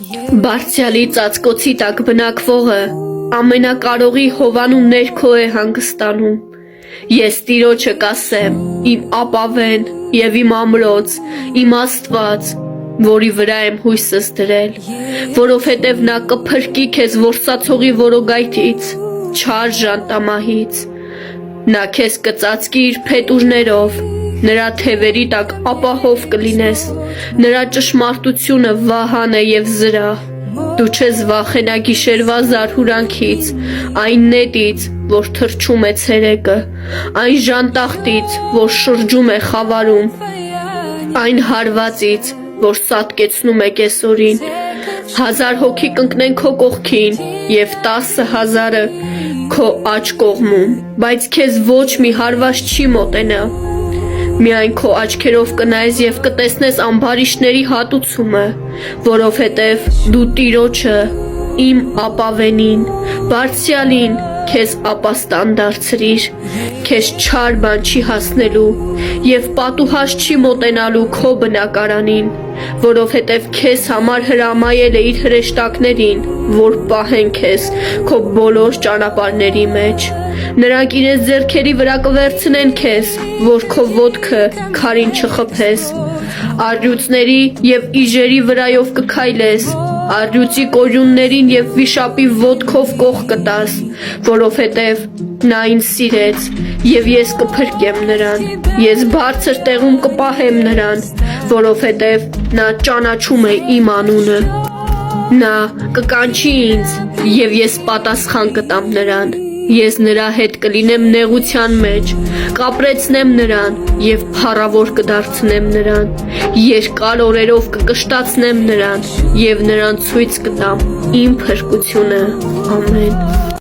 Բարձյալի ծածկոցի տակ բնակվողը ամենակարողի հովանու ներքո է հանգստանում։ Ես Տիրոջը կասեմ, իմ ապավեն և իմ ամրոց, իմ Աստված, որի վրա եմ հույսս դրել, որովհետև նա կփրկի քեզ որսացողի որոգայթից, չար ժանտամահից։ Նա քեզ կծածկի իր փետուրներով, նրա թևերի տակ ապահով կլինես, նրա ճշմարտությունը վահան է և զրահ։ Դու չես վախենա գիշերվա զարհուրանքից, այն նետից, որ թռչում է ցերեկը, այն ժանտախտից, որ շրջում է խավարում, այն հարվածից, որ սատկեցնում է կեսօրին։ 1000 հոգի կընկնեն քո կողքին և 10,000-ը քո աջ կողմում, բայց քեզ ոչ մի հարված չի մոտենա։ Միայն քո աչքերով կնայես և կտեսնես ամբարիշտների հատուցումը, որովհետև դու Տիրոջը, իմ ապավենին, Բարձրյալին քեզ ապաստան դարձրիր, քեզ չար բան չի հասնելու և պատուհաս չի մոտենալու քո բնակարանին, որովհետև քեզ համար հրամայել է իր հրեշտակներին, որ պահեն քեզ քո բոլոր ճանապարհների մեջ։ Նրանք իրենց ձեռքերի վրա կվերցնեն քեզ, որ քո ոտքը քարին չխփես։ Առյուծների և իժերի վրայով կքայլես, առյուծի կոյուններին և վիշապի ոտքով կող կտաս, որովհետև նա ինձ սիրեց, և ես կփրկեմ նրան, ես բարձր տեղում կպահեմ նրան, որովհետև նա ճանաչում է իմ անունը։ Նա կկանչի ինձ, և ես պատասխան կտամ նրան։ Ես նրա հետ կլինեմ նեղության մեջ, կապրեցնեմ նրան և փառավոր կդարձնեմ նրան, երկար օրերով կկշտացնեմ նրան և նրան ցույց կտամ իմ փրկությունը։ Ամեն։